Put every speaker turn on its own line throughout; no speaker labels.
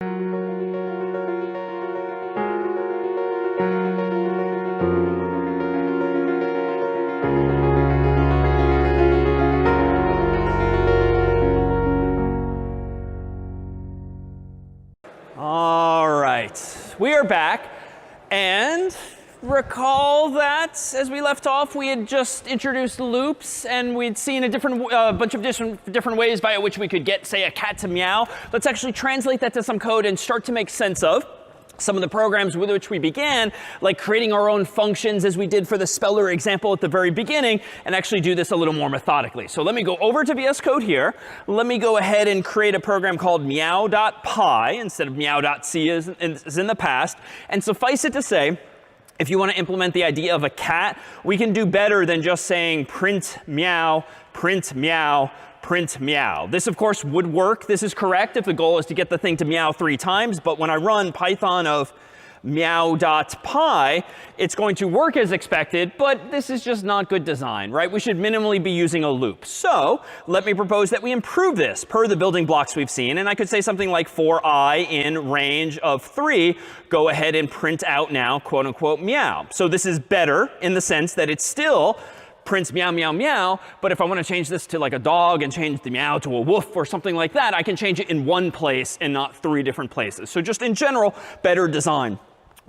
All right, we are back. And recall that as we left off, we had just introduced loops, and we'd seen a bunch of different ways by which we could get, say, a cat to meow. Let's actually translate that to some code and start to make sense of some of the programs with which we began, like creating our own functions as we did for the speller example at the very beginning, and actually do this a little more methodically. So let me go over to VS Code here. Let me go ahead and create a program called meow.py instead of meow.c as in the past. And suffice it to say, if you want to implement the idea of a cat, we can do better than just saying print meow, print meow, print meow. This, of course, would work. This is correct if the goal is to get the thing to meow 3 times. But when I run Python of meow.py, it's going to work as expected. But this is just not good design, right? We should minimally be using a loop. So let me propose that we improve this per the building blocks we've seen. And I could say something like for I in range of 3, go ahead and print out now, quote unquote, meow. So this is better in the sense that it's still prints meow, meow, meow. But if I want to change this to like a dog and change the meow to a woof or something like that, I can change it in one place and not 3 different places. So just in general, better design.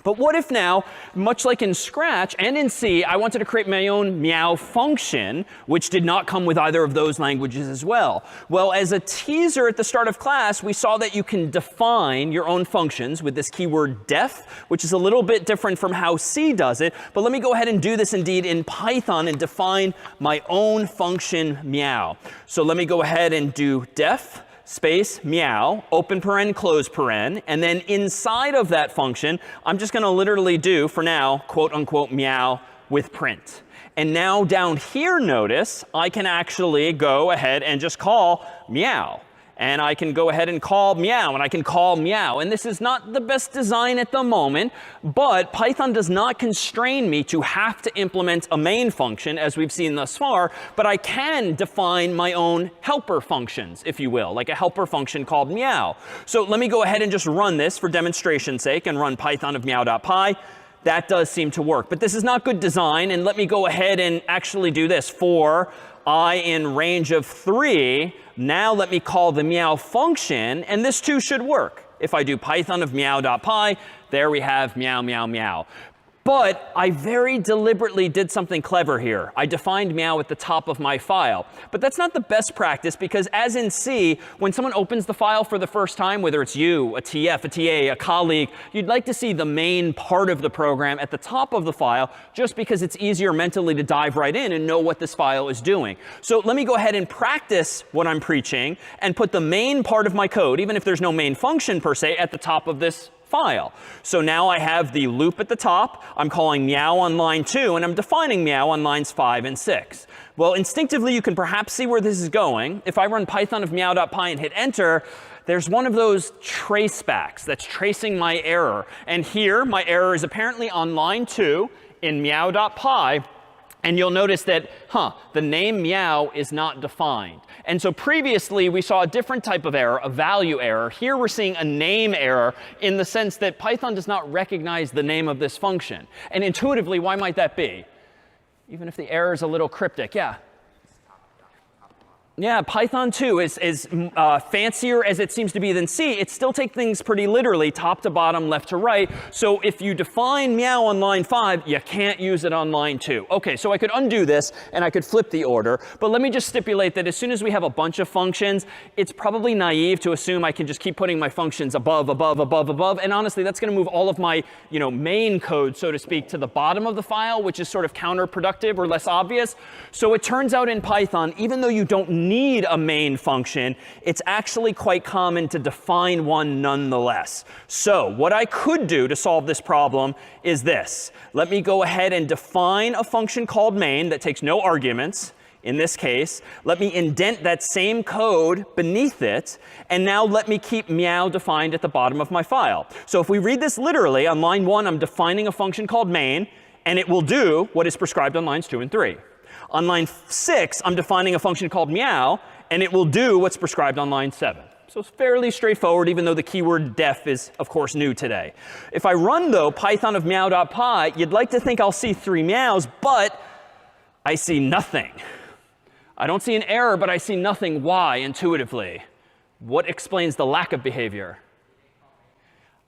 But what if now, much like in Scratch and in C, I wanted to create my own meow function, which did not come with either of those languages as well? Well, as a teaser at the start of class, we saw that you can define your own functions with this keyword def, which is a little bit different from how C does it. But let me go ahead and do this indeed in Python and define my own function meow. So let me go ahead and do def space meow, open paren, close paren. And then inside of that function, I'm just going to literally do, for now, quote unquote, meow with print. And now down here, notice, I can actually go ahead and just call meow. And I can go ahead and call meow, and I can call meow. And this is not the best design at the moment, but Python does not constrain me to have to implement a main function, as we've seen thus far. But I can define my own helper functions, if you will, like a helper function called meow. So let me go ahead and just run this for demonstration's sake and run Python of meow.py. That does seem to work. But this is not good design. And let me go ahead and actually do this. For I in range of 3, now let me call the meow function. And this too should work. If I do Python of meow.py, there we have meow, meow, meow. But I very deliberately did something clever here. I defined meow at the top of my file. But that's not the best practice, because as in C, when someone opens the file for the first time, whether it's you, a TF, a TA, a colleague, you'd like to see the main part of the program at the top of the file, just because it's easier mentally to dive right in and know what this file is doing. So let me go ahead and practice what I'm preaching and put the main part of my code, even if there's no main function per se, at the top of this file. So now I have the loop at the top. I'm calling meow on line 2, and I'm defining meow on lines 5 and 6. Well, instinctively, you can perhaps see where this is going. If I run Python of meow.py and hit enter, there's one of those tracebacks that's tracing my error. And here, my error is apparently on line 2 in meow.py. And you'll notice that, the name meow is not defined. And so previously, we saw a different type of error, a value error. Here, we're seeing a name error in the sense that Python does not recognize the name of this function. And intuitively, why might that be? Even if the error is a little cryptic. Yeah. Yeah, Python 2 is fancier as it seems to be than C. It still takes things pretty literally, top to bottom, left to right. So if you define meow on line 5, you can't use it on line 2. OK, so I could undo this, and I could flip the order. But let me just stipulate that as soon as we have a bunch of functions, it's probably naive to assume I can just keep putting my functions above, above, above, above. And honestly, that's going to move all of my main code, so to speak, to the bottom of the file, which is sort of counterproductive or less obvious. So it turns out in Python, even though you don't need a main function, it's actually quite common to define one nonetheless. So what I could do to solve this problem is this. Let me go ahead and define a function called main that takes no arguments. In this case, let me indent that same code beneath it. And now let me keep meow defined at the bottom of my file. So if we read this literally, on line 1, I'm defining a function called main. And it will do what is prescribed on lines 2 and 3. On line 6, I'm defining a function called meow, and it will do what's prescribed on line 7. So it's fairly straightforward, even though the keyword def is, of course, new today. If I run, though, python of meow.py, you'd like to think I'll see 3 meows, but I see nothing. I don't see an error, but I see nothing. Why, intuitively? What explains the lack of behavior?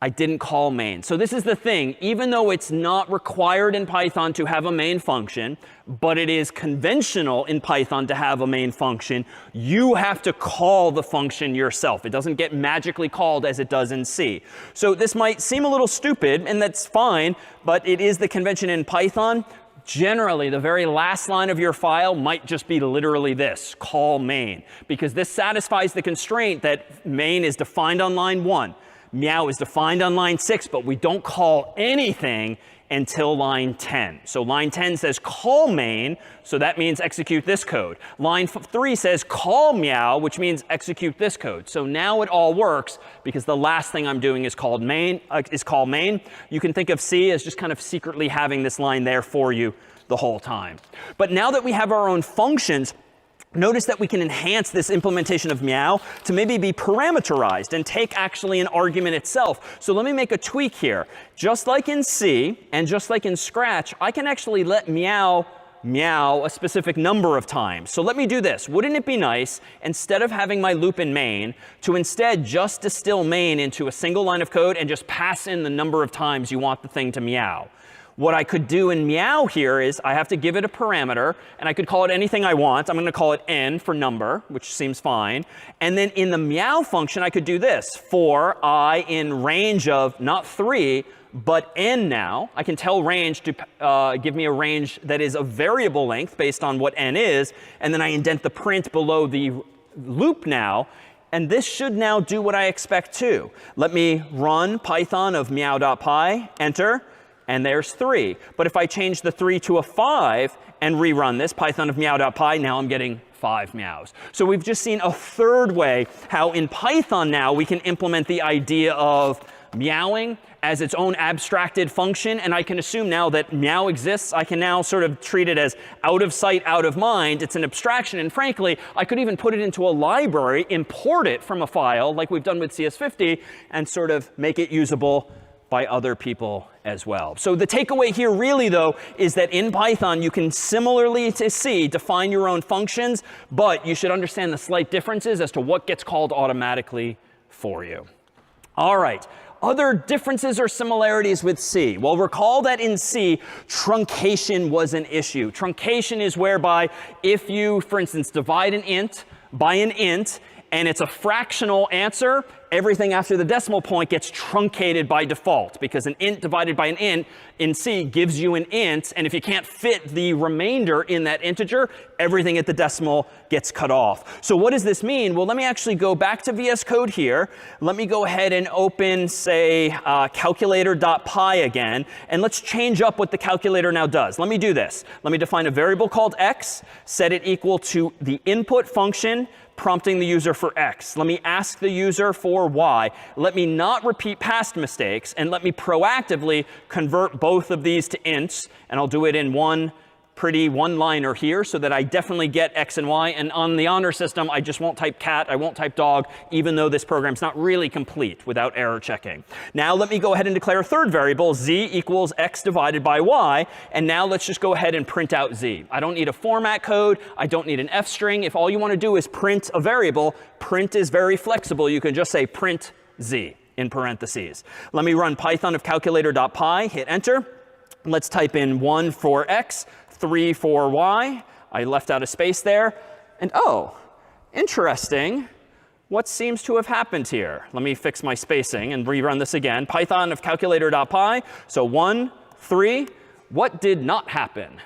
I didn't call main. So this is the thing. Even though it's not required in Python to have a main function, but it is conventional in Python to have a main function, you have to call the function yourself. It doesn't get magically called as it does in C. So this might seem a little stupid, and that's fine, but it is the convention in Python. Generally, the very last line of your file might just be literally this, call main, because this satisfies the constraint that main is defined on line 1. Meow is defined on line 6, but we don't call anything until line 10. So line 10 says call main, so that means execute this code. Line 3 says call meow, which means execute this code. So now it all works because the last thing I'm doing is call main. You can think of C as just kind of secretly having this line there for you the whole time. But now that we have our own functions, notice that we can enhance this implementation of meow to maybe be parameterized and take actually an argument itself. So let me make a tweak here. Just like in C and just like in Scratch, I can actually let meow meow a specific number of times. So let me do this. Wouldn't it be nice, instead of having my loop in main, to instead just distill main into a single line of code and just pass in the number of times you want the thing to meow? What I could do in meow here is I have to give it a parameter, and I could call it anything I want. I'm going to call it n for number, which seems fine. And then in the meow function, I could do this. For I in range of not 3, but n now. I can tell range to give me a range that is of variable length based on what n is. And then I indent the print below the loop now. And this should now do what I expect to. Let me run python of meow.py, enter. And there's 3. But if I change the 3 to a 5 and rerun this, python of meow.py, now I'm getting 5 meows. So we've just seen a third way how in Python now we can implement the idea of meowing as its own abstracted function. And I can assume now that meow exists. I can now sort of treat it as out of sight, out of mind. It's an abstraction. And frankly, I could even put it into a library, import it from a file like we've done with CS50, and sort of make it usable by other people as well. So the takeaway here really, though, is that in Python, you can similarly to C define your own functions, but you should understand the slight differences as to what gets called automatically for you. All right. Other differences or similarities with C. Well, recall that in C, truncation was an issue. Truncation is whereby if you, for instance, divide an int by an int, and it's a fractional answer, everything after the decimal point gets truncated by default, because an int divided by an int in C gives you an int. And if you can't fit the remainder in that integer, everything at the decimal gets cut off. So what does this mean? Well, let me actually go back to VS Code here. Let me go ahead and open, say, calculator.py again. And let's change up what the calculator now does. Let me do this. Let me define a variable called x, set it equal to the input function, prompting the user for x. Let me ask the user for y. Let me not repeat past mistakes. And let me proactively convert both of these to ints. And I'll do it in one pretty one-liner here so that I definitely get x and y. And on the honor system, I just won't type cat. I won't type dog, even though this program's not really complete without error checking. Now let me go ahead and declare a third variable, z equals x divided by y. And now let's just go ahead and print out z. I don't need a format code. I don't need an f string. If all you want to do is print a variable, print is very flexible. You can just say print z in parentheses. Let me run python of calculator.py, hit enter. Let's type in 1 for x, 3 for y. I left out a space there. And oh, interesting. What seems to have happened here? Let me fix my spacing and rerun this again. Python of calculator.py. So 1, 3. What did not happen?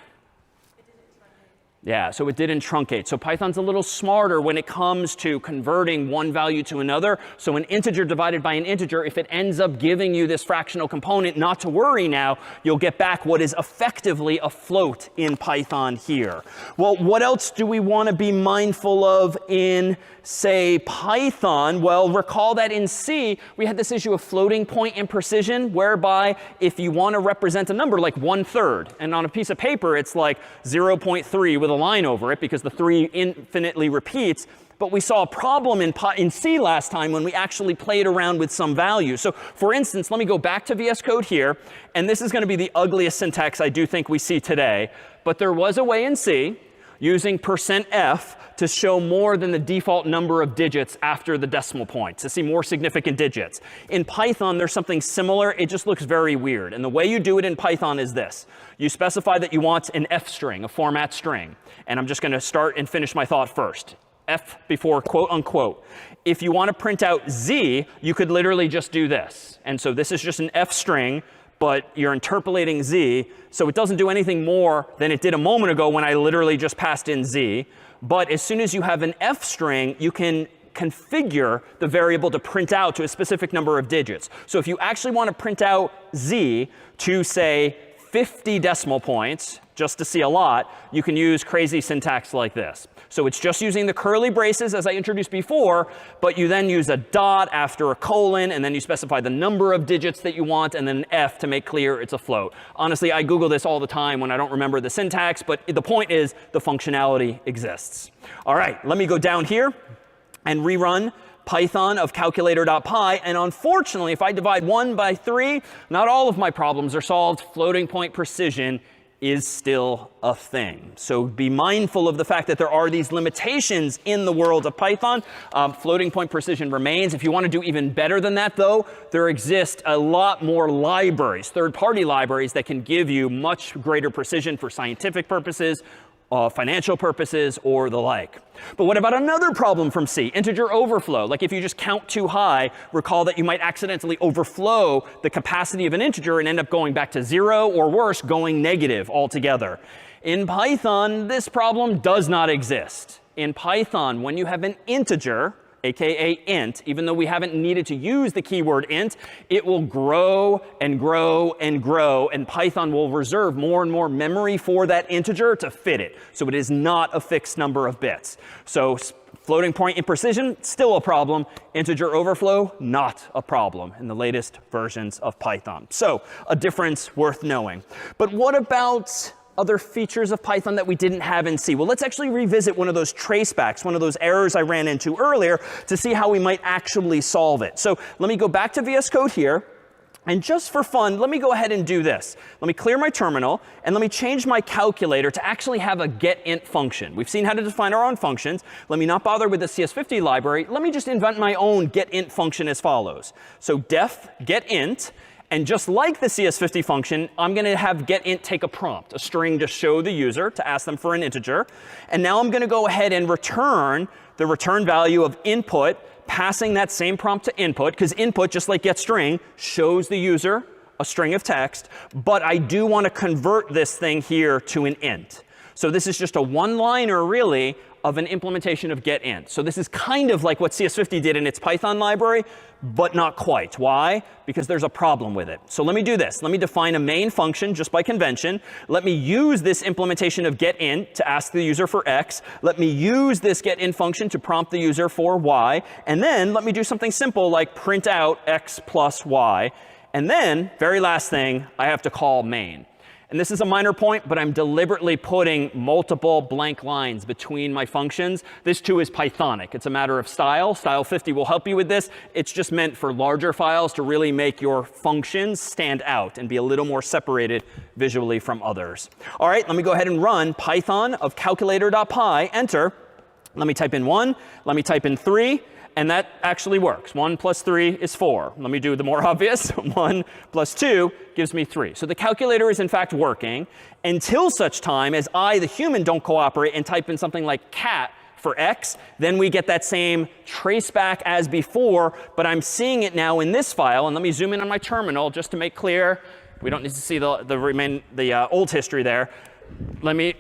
Yeah, so it didn't truncate. So Python's a little smarter when it comes to converting one value to another. So an integer divided by an integer, if it ends up giving you this fractional component, not to worry now, you'll get back what is effectively a float in Python here. Well, what else do we want to be mindful of in, say, Python? Well, recall that in C, we had this issue of floating point imprecision, whereby if you want to represent a number like 1/3, and on a piece of paper, it's like 0.3 with a line over it because the 3 infinitely repeats. but we saw a problem in C last time when we actually played around with some value. So for instance, let me go back to VS Code here. And this is going to be the ugliest syntax I do think we see today. But there was a way in C using %f to show more than the default number of digits after the decimal point, to see more significant digits. In Python, there's something similar. It just looks very weird. And the way you do it in Python is this. You specify that you want an f string, a format string. And I'm just going to start and finish my thought first. F before quote unquote. If you want to print out z, you could literally just do this. And so this is just an f string, but you're interpolating z. So it doesn't do anything more than it did a moment ago when I literally just passed in z. But as soon as you have an f string, you can configure the variable to print out to a specific number of digits. So if you actually want to print out z to, say, 50 decimal points, just to see a lot, you can use crazy syntax like this. So it's just using the curly braces as I introduced before, but you then use a dot after a colon, and then you specify the number of digits that you want, and then an f to make clear it's a float. Honestly, I Google this all the time when I don't remember the syntax, but the point is the functionality exists. All right, let me go down here and rerun Python of calculator.py. And unfortunately, if I divide 1 by 3, not all of my problems are solved. Floating point precision is still a thing. So be mindful of the fact that there are these limitations in the world of Python. Floating point precision remains. If you want to do even better than that, though, there exist a lot more libraries, third-party libraries, that can give you much greater precision for scientific purposes, financial purposes, or the like. But what about another problem from C? Integer overflow. Like if you just count too high, recall that you might accidentally overflow the capacity of an integer and end up going back to 0, or worse, going negative altogether. In Python, this problem does not exist. In Python, when you have an integer, aka int, even though we haven't needed to use the keyword int, it will grow and grow and grow, and Python will reserve more and more memory for that integer to fit it. So it is not a fixed number of bits. So floating point imprecision, still a problem. Integer overflow, not a problem in the latest versions of Python. So a difference worth knowing. But what about other features of Python that we didn't have in C? Well, let's actually revisit one of those tracebacks, one of those errors I ran into earlier, to see how we might actually solve it. So let me go back to VS Code here. And just for fun, let me go ahead and do this. Let me clear my terminal, and let me change my calculator to actually have a getInt function. We've seen how to define our own functions. Let me not bother with the CS50 library. Let me just invent my own getInt function as follows. So def getInt. And just like the CS50 function, I'm going to have getInt take a prompt, a string to show the user, to ask them for an integer. And now I'm going to go ahead and return the return value of input, passing that same prompt to input, because input, just like getString, shows the user a string of text. But I do want to convert this thing here to an int. So this is just a one-liner, really, of an implementation of getInt. So this is kind of like what CS50 did in its Python library, but not quite. Why? Because there's a problem with it. So let me do this. Let me define a main function just by convention. Let me use this implementation of getInt to ask the user for x. Let me use this getInt function to prompt the user for y. And then let me do something simple like print out x plus y. And then, very last thing, I have to call main. And this is a minor point, but I'm deliberately putting multiple blank lines between my functions. This, too, is Pythonic. It's a matter of style. Style 50 will help you with this. It's just meant for larger files to really make your functions stand out and be a little more separated visually from others. All right, let me go ahead and run Python of calculator.py. Enter. Let me type in 1. Let me type in 3. And that actually works. 1 plus 3 is 4. Let me do the more obvious. 1 plus 2 gives me 3. So the calculator is, in fact, working until such time as I, the human, don't cooperate and type in something like cat for x. Then we get that same traceback as before. But I'm seeing it now in this file. And let me zoom in on my terminal just to make clear. We don't need to see the old history there. Let me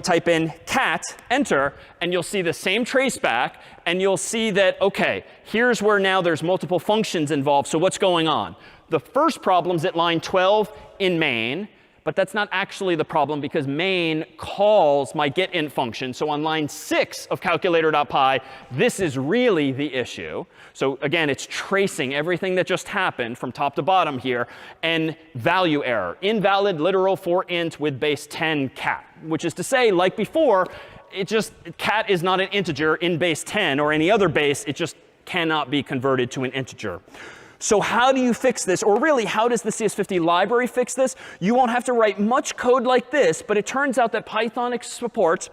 type in cat, enter, and you'll see the same traceback. And you'll see that, OK, here's where now there's multiple functions involved. So what's going on? The first problem's at line 12 in main. But that's not actually the problem, because main calls my getInt function. So on line 6 of calculator.py, this is really the issue. So again, it's tracing everything that just happened from top to bottom here. And value error, invalid literal for int with base 10 cat, which is to say, like before, cat is not an integer in base 10 or any other base. It just cannot be converted to an integer. So how do you fix this? Or really, how does the CS50 library fix this? You won't have to write much code like this, but it turns out that Python supports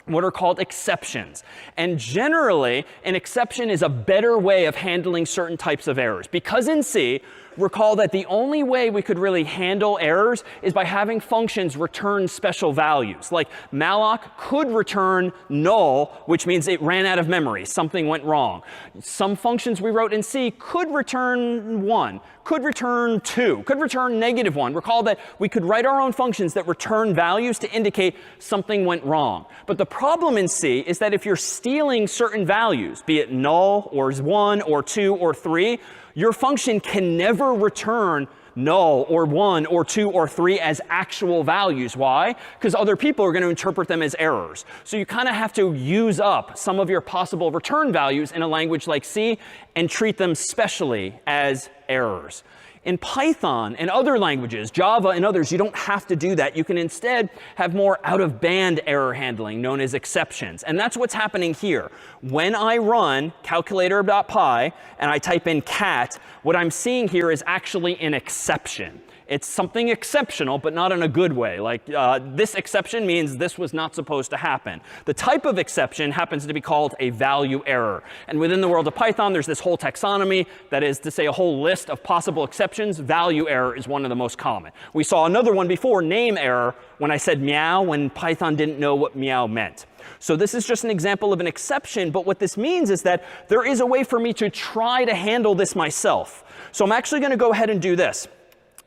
what are called exceptions. And generally, an exception is a better way of handling certain types of errors. Because in C, recall that the only way we could really handle errors is by having functions return special values. Like malloc could return null, which means it ran out of memory. Something went wrong. Some functions we wrote in C could return 1, could return 2, could return -1. Recall that we could write our own functions that return values to indicate something went wrong. But the problem in C is that if you're stealing certain values, be it null or 1 or 2 or 3, your function can never return null or 1 or 2 or 3 as actual values. Why? Because other people are going to interpret them as errors. So you kind of have to use up some of your possible return values in a language like C and treat them specially as errors. In Python and other languages, Java and others, you don't have to do that. You can instead have more out-of-band error handling known as exceptions. And that's what's happening here. When I run calculator.py and I type in cat, what I'm seeing here is actually an exception. It's something exceptional, but not in a good way. Like this exception means this was not supposed to happen. The type of exception happens to be called a value error. And within the world of Python, there's this whole taxonomy. That is to say, a whole list of possible exceptions. Value error is one of the most common. We saw another one before, name error, when I said meow, when Python didn't know what meow meant. So this is just an example of an exception. But what this means is that there is a way for me to try to handle this myself. So I'm actually going to go ahead and do this.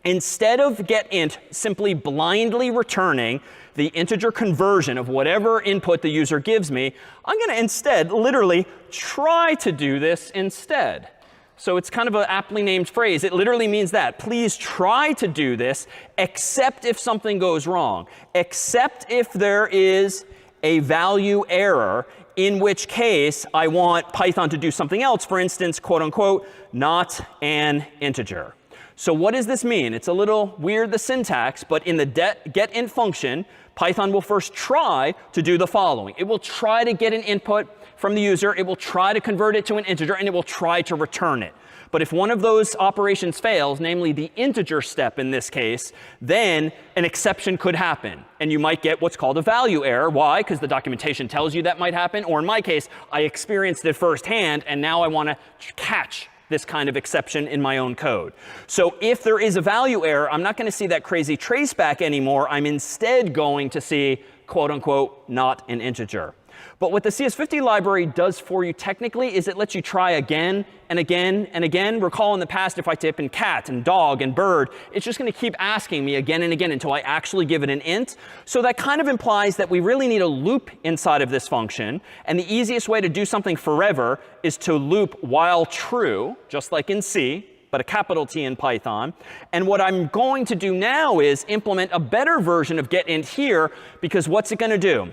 Instead of getInt simply blindly returning the integer conversion of whatever input the user gives me, I'm going to instead literally try to do this instead. So it's kind of an aptly named phrase. It literally means that. Please try to do this, except if something goes wrong, except if there is a value error, in which case I want Python to do something else. For instance, quote unquote, not an integer. So what does this mean? It's a little weird, the syntax, but in the getInt function, Python will first try to do the following. It will try to get an input from the user. It will try to convert it to an integer, and it will try to return it. But if one of those operations fails, namely the integer step in this case, then an exception could happen. And you might get what's called a value error. Why? Because the documentation tells you that might happen. Or in my case, I experienced it firsthand, and now I want to catch this kind of exception in my own code. So if there is a value error, I'm not going to see that crazy traceback anymore. I'm instead going to see, quote unquote, not an integer. But what the CS50 library does for you technically is it lets you try again and again and again. Recall in the past, if I type in cat and dog and bird, it's just going to keep asking me again and again until I actually give it an int. So that kind of implies that we really need a loop inside of this function. And the easiest way to do something forever is to loop while true, just like in C, but a capital T in Python. And what I'm going to do now is implement a better version of getInt here, because what's it going to do?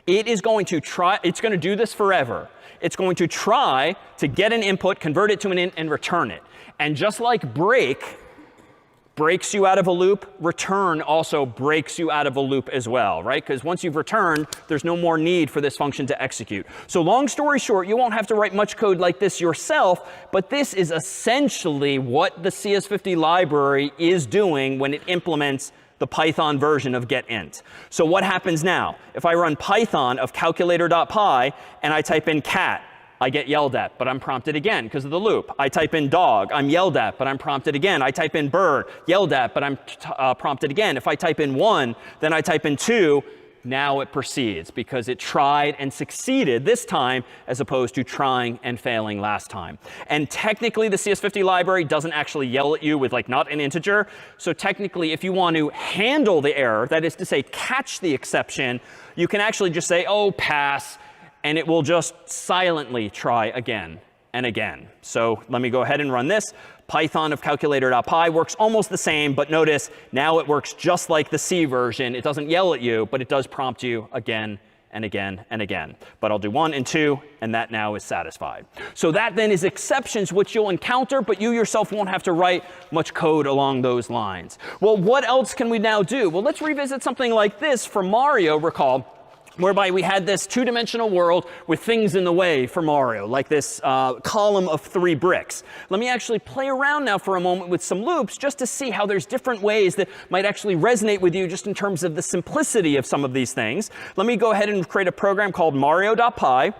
It is going to try, it's going to do this forever. It's going to try to get an input, convert it to an int, and return it. And just like break breaks you out of a loop, return also breaks you out of a loop as well, right? Because once you've returned, there's no more need for this function to execute. So long story short, you won't have to write much code like this yourself, but this is essentially what the CS50 library is doing when it implements the Python version of getInt. So what happens now? If I run Python of calculator.py and I type in cat, I get yelled at, but I'm prompted again because of the loop. I type in dog, I'm yelled at, but I'm prompted again. I type in bird, yelled at, but I'm prompted again. If I type in 1, then I type in 2, now it proceeds because it tried and succeeded this time as opposed to trying and failing last time. And technically, the CS50 library doesn't actually yell at you with like not an integer. So technically, if you want to handle the error, that is to say catch the exception, you can actually just say, oh, pass, and it will just silently try again and again. So let me go ahead and run this. Python of calculator.py works almost the same, but notice now it works just like the C version. It doesn't yell at you, but it does prompt you again and again and again. But I'll do 1 and 2, and that now is satisfied. So that then is exceptions which you'll encounter, but you yourself won't have to write much code along those lines. Well, what else can we now do? Well, let's revisit something like this for Mario. Recall, whereby we had this two-dimensional world with things in the way for Mario, like this column of 3 bricks. Let me actually play around now for a moment with some loops just to see how there's different ways that might actually resonate with you just in terms of the simplicity of some of these things. Let me go ahead and create a program called mario.py.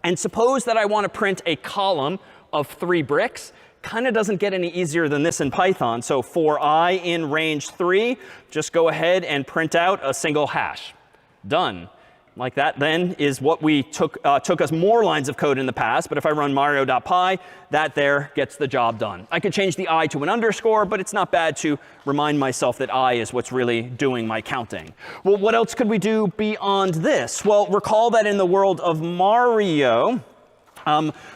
And suppose that I want to print a column of 3 bricks. Kind of doesn't get any easier than this in Python. So for I in range 3, just go ahead and print out a single hash. Done. Like that then is what we took us more lines of code in the past. But if I run mario.py, that there gets the job done. I could change the I to an underscore, but it's not bad to remind myself that I is what's really doing my counting. Well, what else could we do beyond this? Well, recall that in the world of Mario,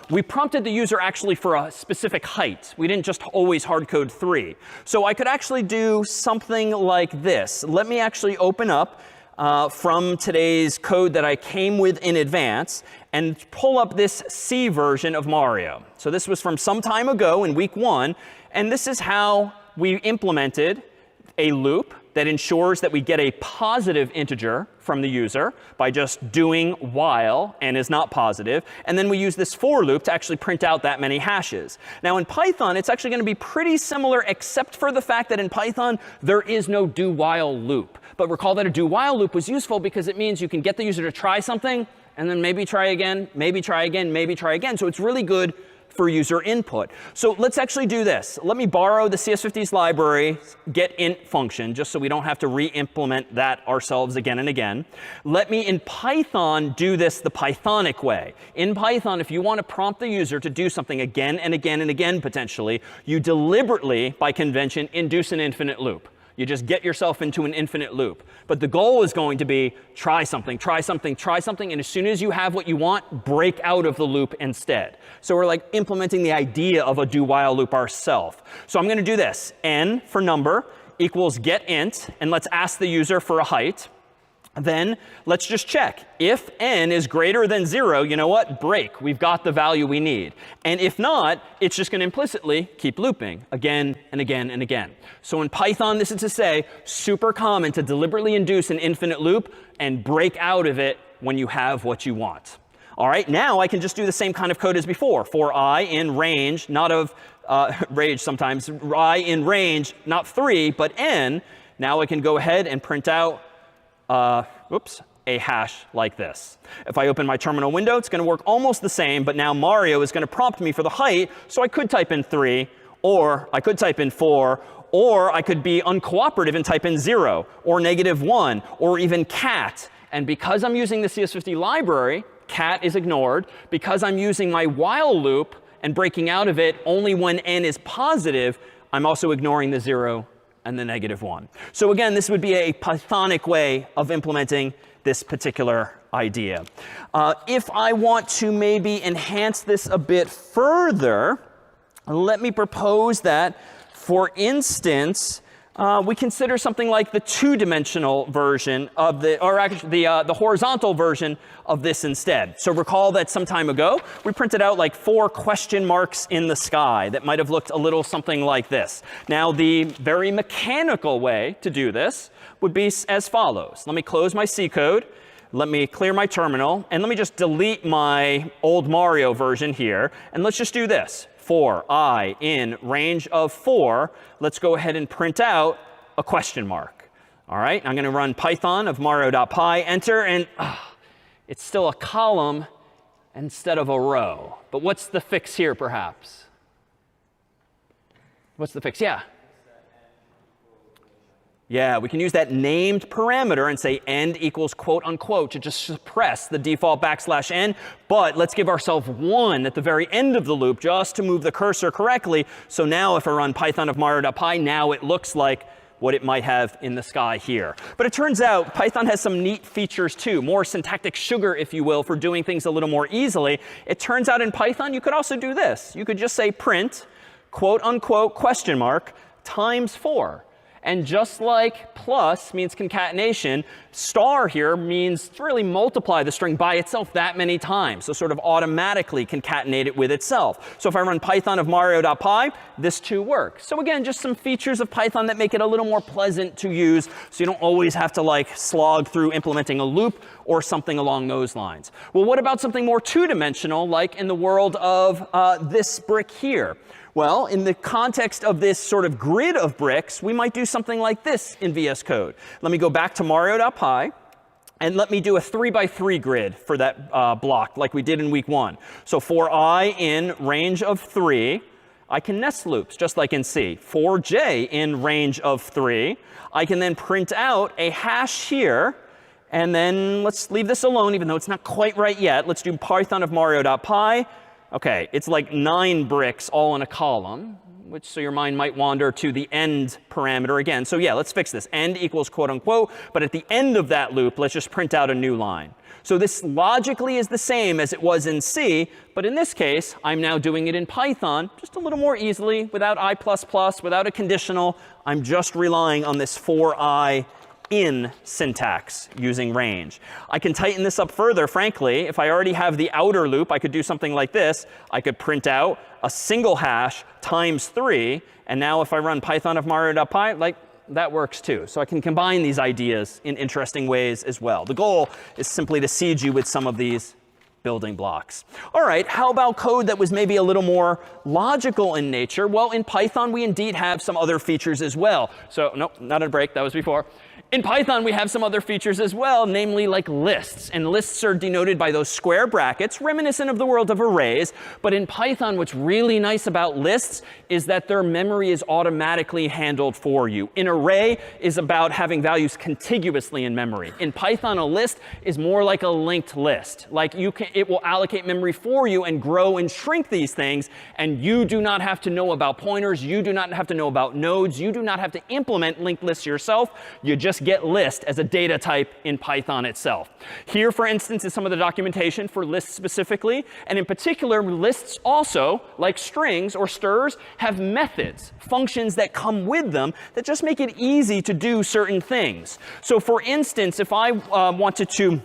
we prompted the user actually for a specific height. We didn't just always hard code 3. So I could actually do something like this. Let me actually open up from today's code that I came with in advance and pull up this C version of Mario. So this was from some time ago in week 1. And this is how we implemented a loop that ensures that we get a positive integer from the user by just doing while n is not positive. And then we use this for loop to actually print out that many hashes. Now in Python, it's actually going to be pretty similar, except for the fact that in Python, there is no do while loop. But recall that a do while loop was useful because it means you can get the user to try something and then maybe try again, maybe try again, maybe try again. So it's really good for user input. So let's actually do this. Let me borrow the CS50's library getInt function, just so we don't have to re-implement that ourselves again and again. Let me, in Python, do this the Pythonic way. In Python, if you want to prompt the user to do something again and again and again, potentially, you deliberately, by convention, induce an infinite loop. You just get yourself into an infinite loop. But the goal is going to be try something, try something, try something. And as soon as you have what you want, break out of the loop instead. So we're like implementing the idea of a do while loop ourselves. So I'm going to do this. N for number equals getInt. And let's ask the user for a height. Then let's just check. If n is greater than 0, you know what? Break. We've got the value we need. And if not, it's just going to implicitly keep looping again and again and again. So in Python, this is to say, super common to deliberately induce an infinite loop and break out of it when you have what you want. All right, now I can just do the same kind of code as before. For I in range, not of range sometimes, I in range, not 3, but n. Now I can go ahead and print out a hash like this. If I open my terminal window, it's going to work almost the same, but now Mario is going to prompt me for the height. So I could type in 3, or I could type in 4, or I could be uncooperative and type in 0, or -1, or even cat. And because I'm using the CS50 library, cat is ignored. Because I'm using my while loop and breaking out of it only when n is positive, I'm also ignoring the 0 and the -1. So again, this would be a Pythonic way of implementing this particular idea. If I want to maybe enhance this a bit further, let me propose that, for instance, we consider something like the two-dimensional version of or actually the horizontal version of this instead. So recall that some time ago, we printed out like 4 question marks in the sky that might have looked a little something like this. Now, the very mechanical way to do this would be as follows. Let me close my C code. Let me clear my terminal. And let me just delete my old Mario version here. And let's just do this. For I in range of 4, let's go ahead and print out a question mark. All right, I'm going to run Python of mario.py, enter, and it's still a column instead of a row. But what's the fix here, perhaps? What's the fix? Yeah. Yeah, we can use that named parameter and say end equals quote unquote to just suppress the default \n. But let's give ourselves 1 at the very end of the loop just to move the cursor correctly. So now if I run Python of mario.py, now it looks like what it might have in the sky here. But it turns out Python has some neat features too, more syntactic sugar, if you will, for doing things a little more easily. It turns out in Python, you could also do this. You could just say print quote unquote question mark times 4. And just like plus means concatenation, star here means to really multiply the string by itself that many times. So sort of automatically concatenate it with itself. So if I run Python of Mario.py, this too works. So again, just some features of Python that make it a little more pleasant to use, so you don't always have to like slog through implementing a loop or something along those lines. Well, what about something more two-dimensional, like in the world of this brick here? Well, in the context of this sort of grid of bricks, we might do something like this in VS Code. Let me go back to Mario.py. And let me do a 3 by 3 grid for that block like we did in week 1. So for I in range of 3, I can nest loops just like in C. For j in range of 3, I can then print out a hash here. And then let's leave this alone, even though it's not quite right yet. Let's do Python of Mario.py. OK, it's like 9 bricks all in a column, which so your mind might wander to the end parameter again. So yeah, let's fix this. End equals quote unquote. But at the end of that loop, let's just print out a new line. So this logically is the same as it was in C. But in this case, I'm now doing it in Python just a little more easily without I++, without a conditional. I'm just relying on this for I in syntax using range. I can tighten this up further, frankly. If I already have the outer loop, I could do something like this. I could print out a single hash times 3. And now if I run Python of Mario.py, like that works too. So I can combine these ideas in interesting ways as well. The goal is simply to seed you with some of these building blocks. All right, how about code that was maybe a little more logical in nature? Well, in Python, we indeed have some other features as well. So nope, not a break. That was before. In Python, we have some other features as well, namely like lists. And lists are denoted by those square brackets, reminiscent of the world of arrays. But in Python, what's really nice about lists is that their memory is automatically handled for you. An array is about having values contiguously in memory. In Python, a list is more like a linked list. Like it will allocate memory for you and grow and shrink these things. And you do not have to know about pointers. You do not have to know about nodes. You do not have to implement linked lists yourself. You just get list as a data type in Python itself. Here, for instance, is some of the documentation for lists specifically. And in particular, lists also, like strings or strs, have methods, functions that come with them that just make it easy to do certain things. So for instance, if I wanted to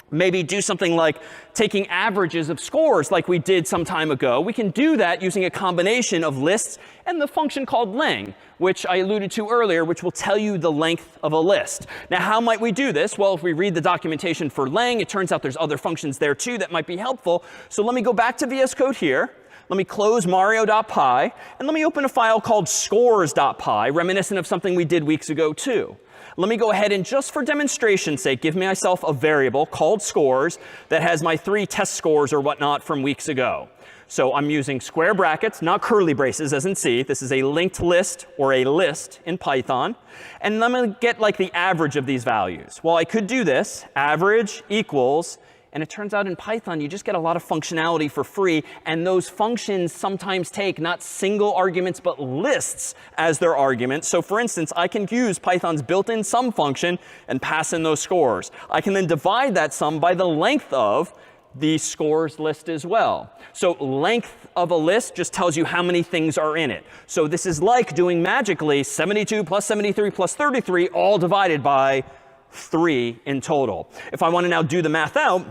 maybe do something like taking averages of scores like we did some time ago, we can do that using a combination of lists and the function called leng, which I alluded to earlier, which will tell you the length of a list. Now, how might we do this? Well, if we read the documentation for leng, it turns out there's other functions there too that might be helpful. So let me go back to VS Code here. Let me close Mario.py. And let me open a file called scores.py, reminiscent of something we did weeks ago too. Let me go ahead and just for demonstration's sake, give myself a variable called scores that has my 3 test scores or whatnot from weeks ago. So I'm using square brackets, not curly braces as in C. This is a linked list or a list in Python. And I'm going to get like the average of these values. Well, I could do this, average equals. And it turns out in Python, you just get a lot of functionality for free. And those functions sometimes take not single arguments, but lists as their arguments. So for instance, I can use Python's built-in sum function and pass in those scores. I can then divide that sum by the length of the scores list as well. So length of a list just tells you how many things are in it. So this is like doing magically 72 plus 73 plus 33 all divided by 3 in total. If I want to now do the math out,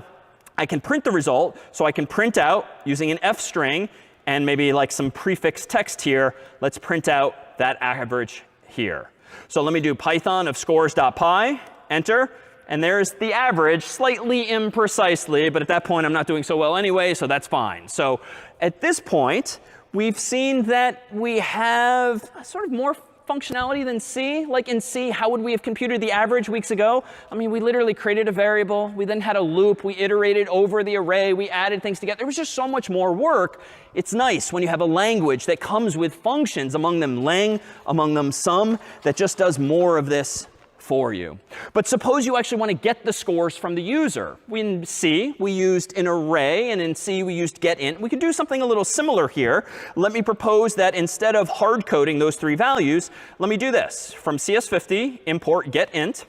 I can print the result. So I can print out using an F string and maybe like some prefix text here. Let's print out that average here. So let me do Python of scores.py, enter. And there's the average, slightly imprecisely. But at that point, I'm not doing so well anyway, so that's fine. So at this point, we've seen that we have sort of more functionality than C. Like in C, how would we have computed the average weeks ago? I mean, we literally created a variable. We then had a loop. We iterated over the array. We added things together. There was just so much more work. It's nice when you have a language that comes with functions, among them leng, among them sum, that just does more of this for you. But suppose you actually want to get the scores from the user. In C, we used an array, and in C, we used getInt. We could do something a little similar here. Let me propose that instead of hard coding those 3 values, let me do this. From CS50, import getInt.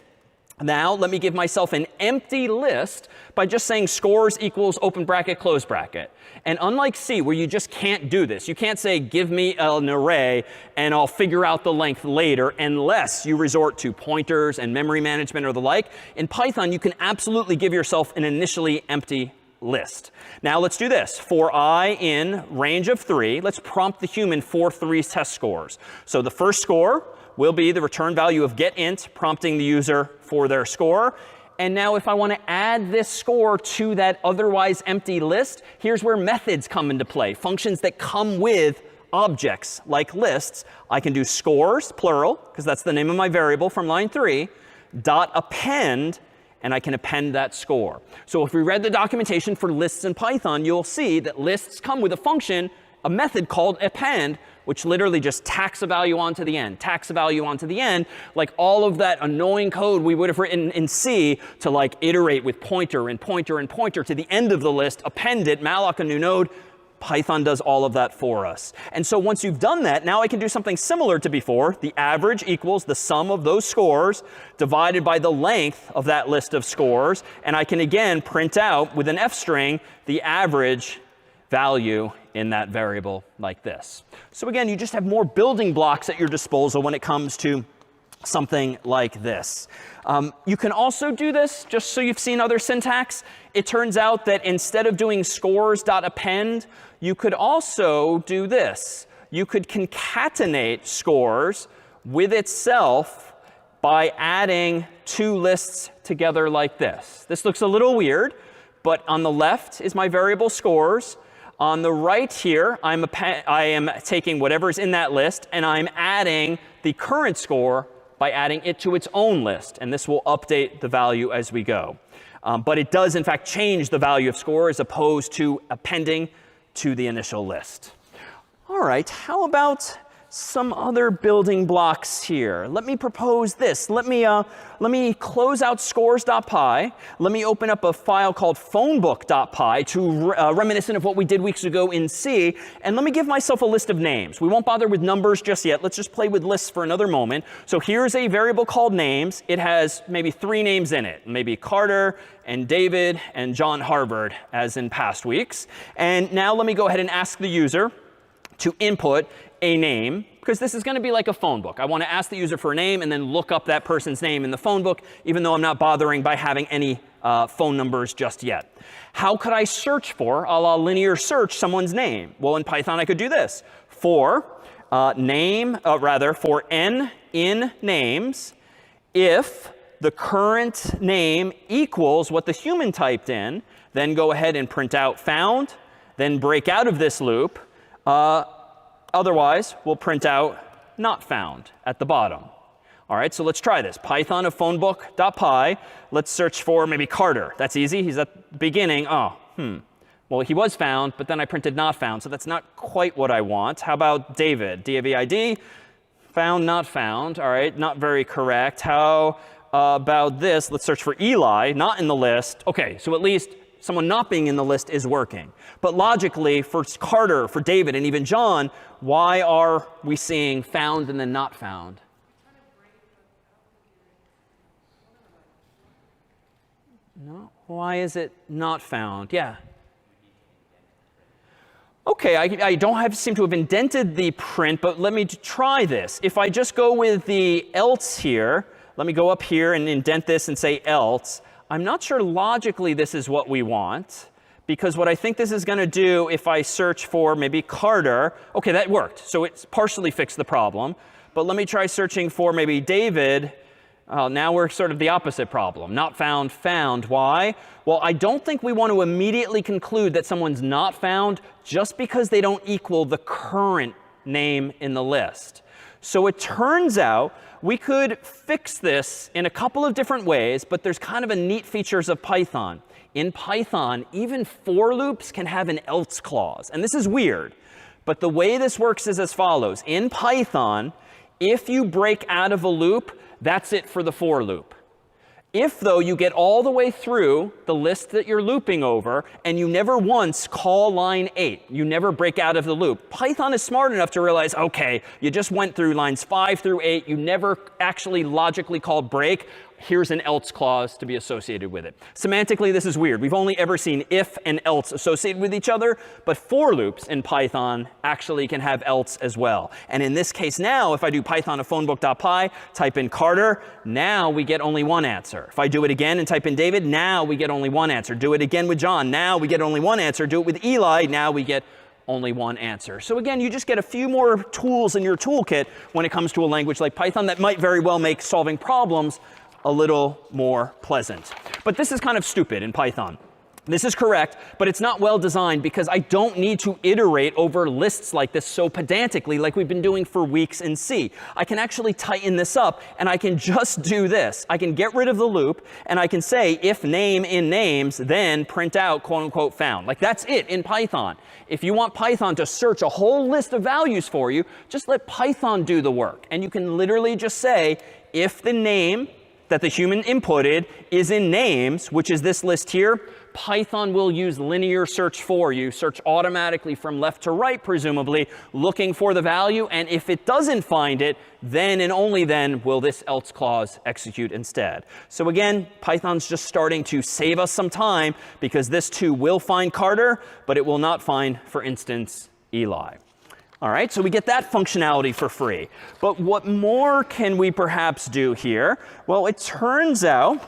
Now let me give myself an empty list by just saying scores equals open bracket, close bracket. And unlike C, where you just can't do this, you can't say give me an array and I'll figure out the length later unless you resort to pointers and memory management or the like. In Python, you can absolutely give yourself an initially empty list. Now let's do this. For I in range of 3, let's prompt the human for 3 test scores. So the first score will be the return value of getInt, prompting the user for their score. And now if I want to add this score to that otherwise empty list, here's where methods come into play, functions that come with objects like lists. I can do scores, plural, because that's the name of my variable from line 3, dot append, and I can append that score. So if we read the documentation for lists in Python, you'll see that lists come with a function, a method called append, which literally just tacks a value onto the end, tacks a value onto the end, like all of that annoying code we would have written in C to like iterate with pointer and pointer and pointer to the end of the list, append it, malloc a new node. Python does all of that for us. And so once you've done that, now I can do something similar to before. The average equals the sum of those scores divided by the length of that list of scores. And I can again print out with an F string the average value in that variable like this. So again, you just have more building blocks at your disposal when it comes to something like this. You can also do this, just so you've seen other syntax. It turns out that instead of doing scores.append, you could also do this. You could concatenate scores with itself by adding 2 lists together like this. This looks a little weird, but on the left is my variable scores. On the right here, I am taking whatever's in that list, and I'm adding the current score by adding it to its own list. And this will update the value as we go. But it does, in fact, change the value of score as opposed to appending to the initial list. All right, how about some other building blocks here? Let me propose this. Let me close out scores.py. Let me open up a file called phonebook.py to reminiscent of what we did weeks ago in C. And let me give myself a list of names. We won't bother with numbers just yet. Let's just play with lists for another moment. So here's a variable called names. It has maybe 3 names in it, maybe Carter and David and John Harvard, as in past weeks. And now let me go ahead and ask the user to input a name, because this is going to be like a phone book. I want to ask the user for a name and then look up that person's name in the phone book, even though I'm not bothering by having any phone numbers just yet. How could I search for, a la linear search, someone's name? Well, in Python, I could do this. For for n in names, if the current name equals what the human typed in, then go ahead and print out found, then break out of this loop. Otherwise, we'll print out not found at the bottom. All right, so let's try this. Python of phonebook.py. Let's search for maybe Carter. That's easy. He's at the beginning. Well, he was found, but then I printed not found. So that's not quite what I want. How about David? D-A-V-I-D. Found, not found. All right, not very correct. How about this? Let's search for Eli. Not in the list. OK, so at least someone not being in the list is working. But logically, for Carter, for David, and even John, why are we seeing found and then not found? No. Why is it not found? Yeah. OK, I don't seem to have indented the print, but let me try this. If I just go with the else here, let me go up here and indent this and say else. I'm not sure logically this is what we want, because what I think this is going to do if I search for maybe Carter, OK, that worked. So it's partially fixed the problem. But let me try searching for maybe David. Now we're sort of the opposite problem. Not found, found. Why? Well, I don't think we want to immediately conclude that someone's not found just because they don't equal the current name in the list. So it turns out we could fix this in a couple of different ways, but there's kind of a neat features of Python. In Python, even for loops can have an else clause. And this is weird. But the way this works is as follows. In Python, if you break out of a loop, that's it for the for loop. If, though, you get all the way through the list that you're looping over and you never once call line 8, you never break out of the loop, Python is smart enough to realize, OK, you just went through lines 5 through 8. You never actually logically called break. here's an else clause to be associated with it. Semantically, this is weird. We've only ever seen if and else associated with each other, but for loops in Python actually can have else as well. And in this case now, if I do python of phonebook.py, type in Carter, now we get only one answer. If I do it again and type in David, now we get only one answer. Do it again with John, now we get only one answer. Do it with Eli, now we get only one answer. So again, you just get a few more tools in your toolkit when it comes to a language like Python that might very well make solving problems a little more pleasant. But this is kind of stupid in Python. This is correct, but it's not well designed because I don't need to iterate over lists like this so pedantically like we've been doing for weeks in C. I can actually tighten this up, and I can just do this. I can get rid of the loop, and I can say if name in names, then print out quote unquote found. Like that's it in Python. If you want Python to search a whole list of values for you, just let Python do the work. And you can literally just say if the name that the human inputted is in names, which is this list here, Python will use linear search for you, search automatically from left to right, presumably, looking for the value. And if it doesn't find it, then and only then will this else clause execute instead. So again, Python's just starting to save us some time because this too will find Carter, but it will not find, for instance, Eli. All right, so we get that functionality for free. But what more can we perhaps do here? Well, it turns out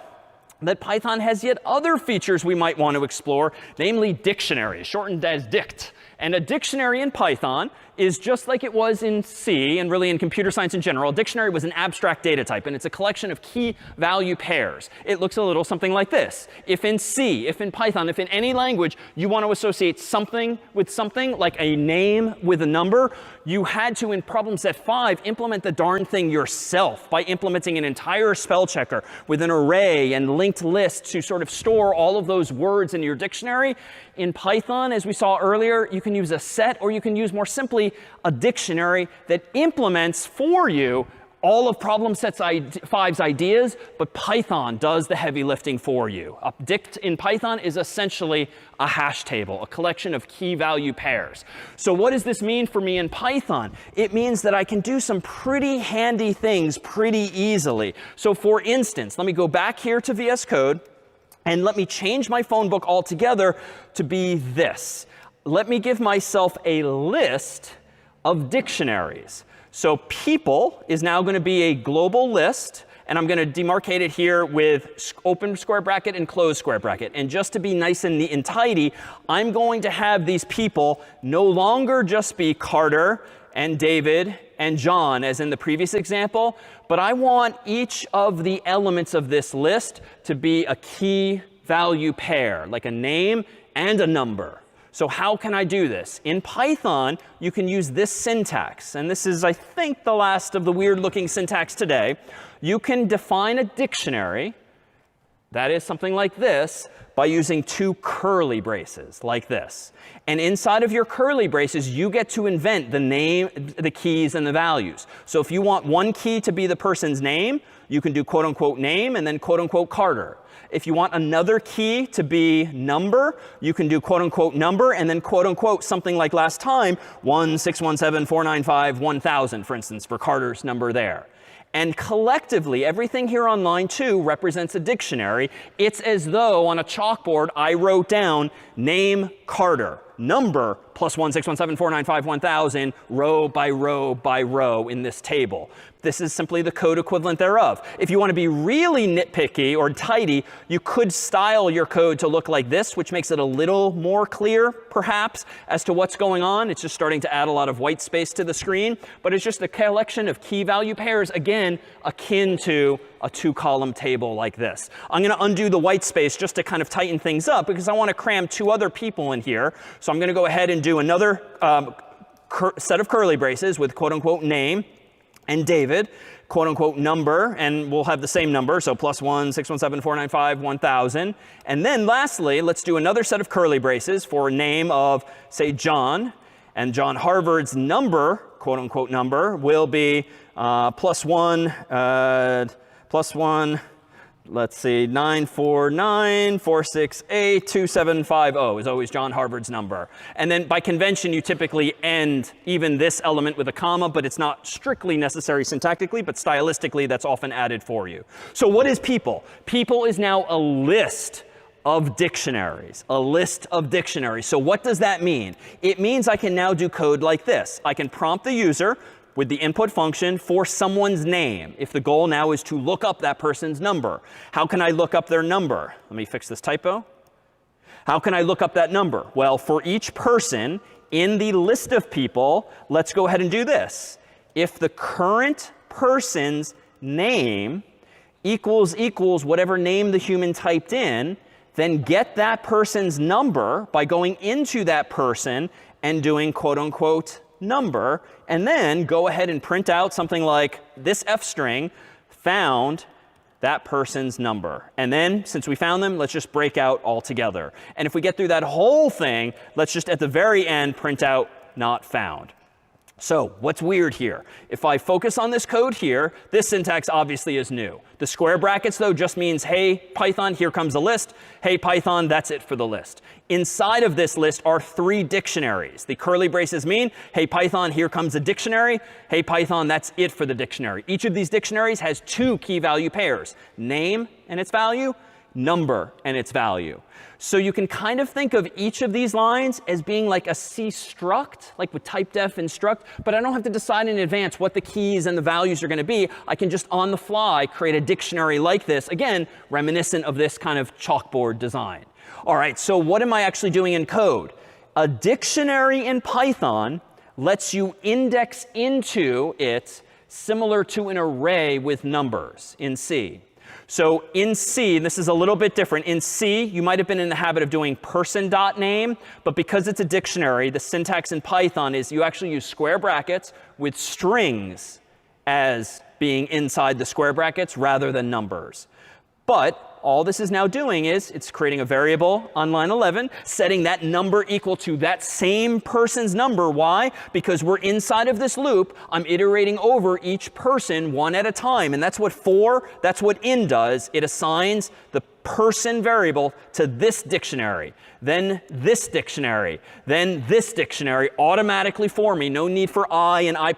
that Python has yet other features we might want to explore, namely dictionaries, shortened as dict. And a dictionary in Python is just like it was in C and really in computer science in general. A dictionary was an abstract data type, and it's a collection of key value pairs. It looks a little something like this. If in C, if in Python, if in any language you want to associate something with something, like a name with a number, you had to, in problem set 5, implement the darn thing yourself by implementing an entire spell checker with an array and linked lists to sort of store all of those words in your dictionary. In Python, as we saw earlier, you can use a set, or you can use more simply a dictionary that implements for you all of problem set 5's ideas, but Python does the heavy lifting for you. A dict in Python is essentially a hash table, a collection of key value pairs. So what does this mean for me in Python? It means that I can do some pretty handy things pretty easily. So for instance, let me go back here to VS Code, and let me change my phone book altogether to be this. Let me give myself a list of dictionaries. So people is now going to be a global list. And I'm going to demarcate it here with open square bracket and close square bracket. And just to be nice and neat and tidy, I'm going to have these people no longer just be Carter and David and John, as in the previous example, but I want each of the elements of this list to be a key value pair, like a name and a number. So how can I do this? In Python, you can use this syntax. And this is, I think, the last of the weird-looking syntax today. You can define a dictionary, that is something like this, by using 2 curly braces, like this. And inside of your curly braces, you get to invent the name, the keys, and the values. So if you want one key to be the person's name, you can do quote unquote name and then quote unquote Carter. If you want another key to be number, you can do quote unquote number and then quote unquote something like last time, 16174951000, for instance, for Carter's number there. And collectively, everything here on line 2 represents a dictionary. It's as though on a chalkboard I wrote down name Carter, number plus 16174951000, row by row by row in this table. This is simply the code equivalent thereof. If you want to be really nitpicky or tidy, you could style your code to look like this, which makes it a little more clear, perhaps, as to what's going on. It's just starting to add a lot of white space to the screen. But it's just a collection of key value pairs, again, akin to a 2-column table like this. I'm going to undo the white space just to kind of tighten things up because I want to cram 2 other people in here. So I'm going to go ahead and do another set of curly braces with quote unquote name and David, quote unquote number, and we'll have the same number, so plus 16174951000. And then lastly, let's do another set of curly braces for a name of, say, John. And John Harvard's number, quote unquote number, will be plus 1, let's see, 949468275 is always John Harvard's number. And then by convention, you typically end even this element with a comma, but it's not strictly necessary syntactically, but stylistically, that's often added for you. So what is people? People is now a list of dictionaries, a list of dictionaries. So what does that mean? It means I can now do code like this. I can prompt the user with the input function for someone's name, if the goal now is to look up that person's number. How can I look up their number? Let me fix this typo. How can I look up that number? Well, for each person in the list of people, let's go ahead and do this. If the current person's name equals whatever name the human typed in, then get that person's number by going into that person and doing quote unquote number, and then go ahead and print out something like this f string found that person's number. And then since we found them, let's just break out altogether. And if we get through that whole thing, let's just at the very end print out not found. So what's weird here? If I focus on this code here, this syntax obviously is new. The square brackets, though, just means, hey, Python, here comes a list. Hey, Python, that's it for the list. Inside of this list are 3 dictionaries. The curly braces mean, hey, Python, here comes a dictionary. Hey, Python, that's it for the dictionary. Each of these dictionaries has 2 key value pairs, name and its value, number and its value. So you can kind of think of each of these lines as being like a C struct, like with typedef and struct, but I don't have to decide in advance what the keys and the values are going to be. I can just on the fly create a dictionary like this, again, reminiscent of this kind of chalkboard design. All right, so what am I actually doing in code? A dictionary in Python lets you index into it similar to an array with numbers in C. So in C, this is a little bit different. In C, you might have been in the habit of doing person.name, but because it's a dictionary, the syntax in Python is you actually use square brackets with strings as being inside the square brackets rather than numbers. But all this is now doing is it's creating a variable on line 11, setting that number equal to that same person's number. Why? Because we're inside of this loop. I'm iterating over each person one at a time. And that's what that's what in does. It assigns the person variable to this dictionary, then this dictionary, then this dictionary automatically for me. No need for I and I++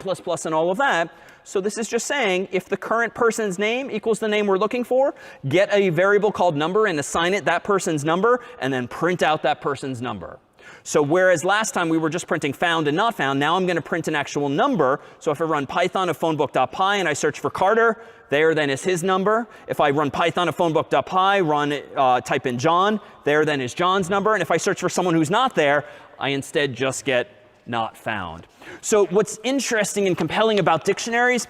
and all of that. So this is just saying if the current person's name equals the name we're looking for, get a variable called number and assign it that person's number, and then print out that person's number. So whereas last time we were just printing found and not found, now I'm going to print an actual number. So if I run python of phonebook.py and I search for Carter, there then is his number. If I run python of phonebook.py, type in John, there then is John's number. And if I search for someone who's not there, I instead just get not found. So what's interesting and compelling about dictionaries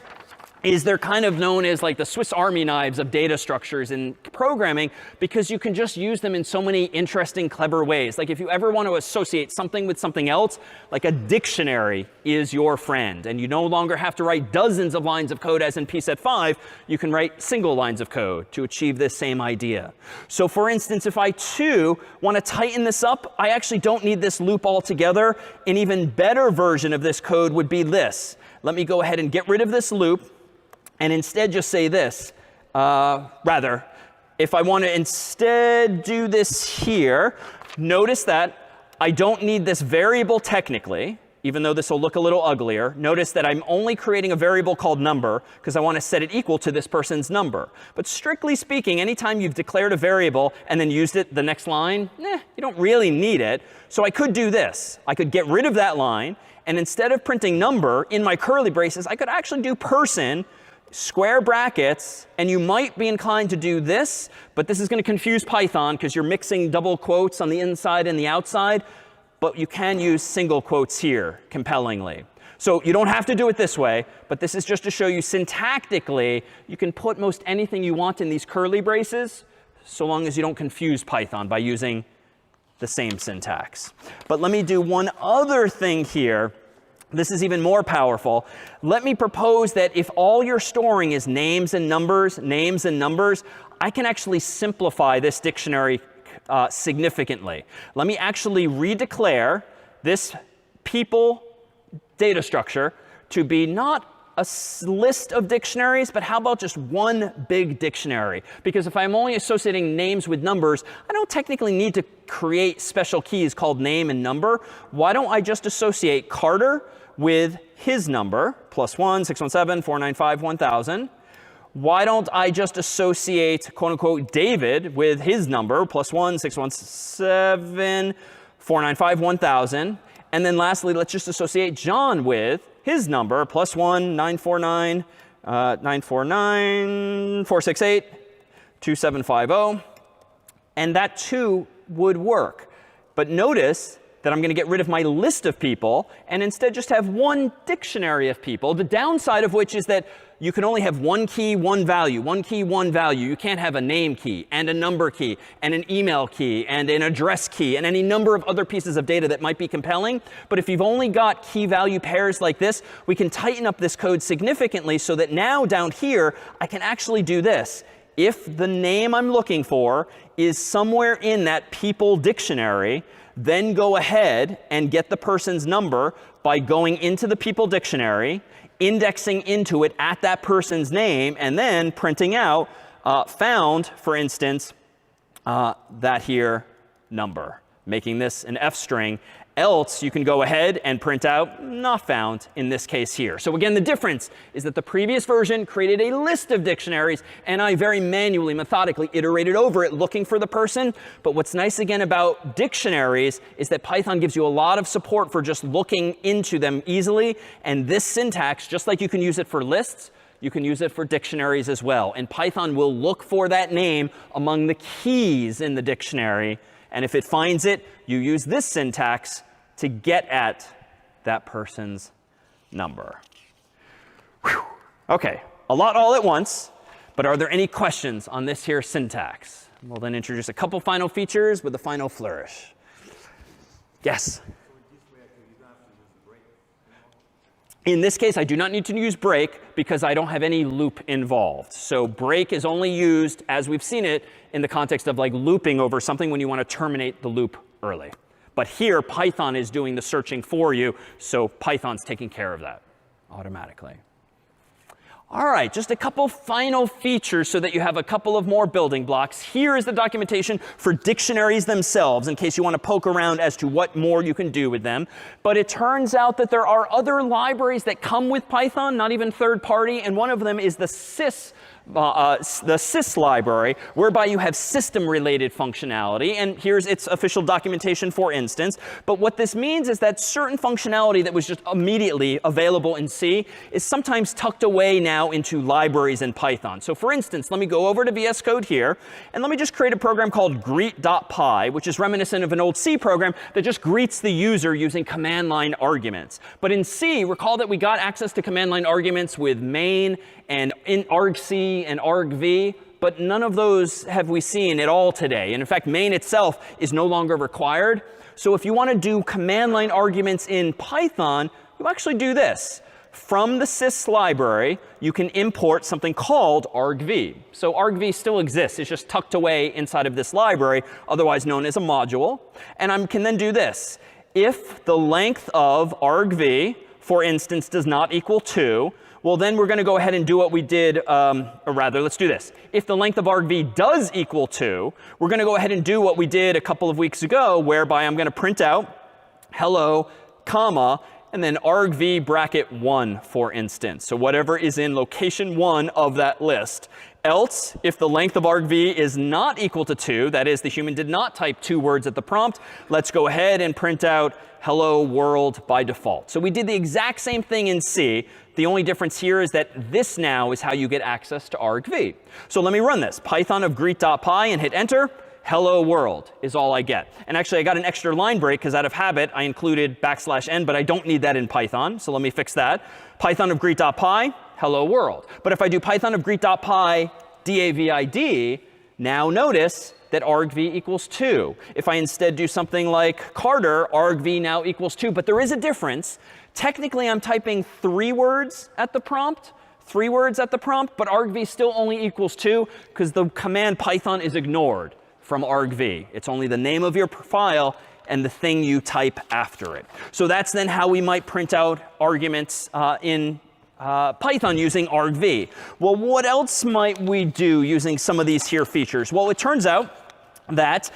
is they're kind of known as like the Swiss Army knives of data structures in programming, because you can just use them in so many interesting, clever ways. Like if you ever want to associate something with something else, like a dictionary is your friend. And you no longer have to write dozens of lines of code as in pset 5. You can write single lines of code to achieve this same idea. So for instance, if I too want to tighten this up, I actually don't need this loop altogether. An even better version of this code would be this. Let me go ahead and get rid of this loop and instead just say this. Rather, if I want to instead do this here, notice that I don't need this variable technically, even though this will look a little uglier. Notice that I'm only creating a variable called number because I want to set it equal to this person's number. But strictly speaking, anytime you've declared a variable and then used it the next line, you don't really need it. So I could do this. I could get rid of that line. And instead of printing number in my curly braces, I could actually do person, square brackets, and you might be inclined to do this, but this is going to confuse Python because you're mixing double quotes on the inside and the outside. But you can use single quotes here, compellingly. So you don't have to do it this way, but this is just to show you syntactically, you can put most anything you want in these curly braces, so long as you don't confuse Python by using the same syntax. But let me do one other thing here. This is even more powerful. Let me propose that if all you're storing is names and numbers, I can actually simplify this dictionary significantly. Let me actually redeclare this people data structure to be not list of dictionaries, but how about just one big dictionary? Because if I'm only associating names with numbers, I don't technically need to create special keys called name and number. Why don't I just associate Carter with his number, +1, 617, 495, 1000? Why don't I just associate, quote unquote, David with his number, +1, 617, 495, 1000? And then lastly, let's just associate John with his number, +1, 949, 949, 468, 2750. And that too would work. But notice that I'm going to get rid of my list of people and instead just have one dictionary of people. The downside of which is that you can only have one key, one value, one key, one value. You can't have a name key and a number key and an email key and an address key and any number of other pieces of data that might be compelling. But if you've only got key value pairs like this, we can tighten up this code significantly so that now down here, I can actually do this. If the name I'm looking for is somewhere in that people dictionary, then go ahead and get the person's number by going into the people dictionary, indexing into it at that person's name, and then printing out found, for instance, that here number, making this an F string. Else, you can go ahead and print out not found in this case here. So again, the difference is that the previous version created a list of dictionaries, and I very manually, methodically iterated over it looking for the person. But what's nice again about dictionaries is that Python gives you a lot of support for just looking into them easily. And this syntax, just like you can use it for lists, you can use it for dictionaries as well. And Python will look for that name among the keys in the dictionary. And if it finds it, you use this syntax to get at that person's number. Whew. OK, a lot all at once. But are there any questions on this here syntax? We'll then introduce a couple final features with a final flourish. Yes? In this case, I do not need to use break because I don't have any loop involved. So break is only used, as we've seen it, in the context of like looping over something when you want to terminate the loop early. But here, Python is doing the searching for you. So Python's taking care of that automatically. All right, just a couple final features so that you have a couple of more building blocks. Here is the documentation for dictionaries themselves in case you want to poke around as to what more you can do with them. But it turns out that there are other libraries that come with Python, not even third party. And one of them is the sys library, whereby you have system-related functionality. And here's its official documentation, for instance. But what this means is that certain functionality that was just immediately available in C is sometimes tucked away now into libraries in Python. So for instance, let me go over to VS Code here, and let me just create a program called greet.py, which is reminiscent of an old C program that just greets the user using command line arguments. But in C, recall that we got access to command line arguments with main and in argc and argv, but none of those have we seen at all today. And in fact, main itself is no longer required. So if you want to do command line arguments in Python, you actually do this. From the sys library, you can import something called argv. So argv still exists. It's just tucked away inside of this library, otherwise known as a module. And I can then do this. If the length of argv, for instance, does not equal 2, well, then we're going to go ahead and do what we did, or rather, let's do this. If the length of argv does equal 2, we're going to go ahead and do what we did a couple of weeks ago, whereby I'm going to print out hello, comma, and then argv bracket 1, for instance. So whatever is in location 1 of that list. Else, if the length of argv is not equal to 2, that is, the human did not type 2 words at the prompt, let's go ahead and print out hello world by default. So we did the exact same thing in C. The only difference here is that this now is how you get access to argv. So let me run this. Python of greet.py and hit enter. Hello world is all I get. And actually, I got an extra line break because out of habit, I included \n, but I don't need that in Python. So let me fix that. Python of greet.py, hello world. But if I do Python of greet.py david, now notice that argv equals 2. If I instead do something like Carter, argv now equals 2. But there is a difference. Technically, I'm typing 3 words at the prompt. 3 words at the prompt, but argv still only equals 2 because the command Python is ignored from argv. It's only the name of your file and the thing you type after it. So that's then how we might print out arguments in Python using argv. Well, what else might we do using some of these here features? Well, it turns out that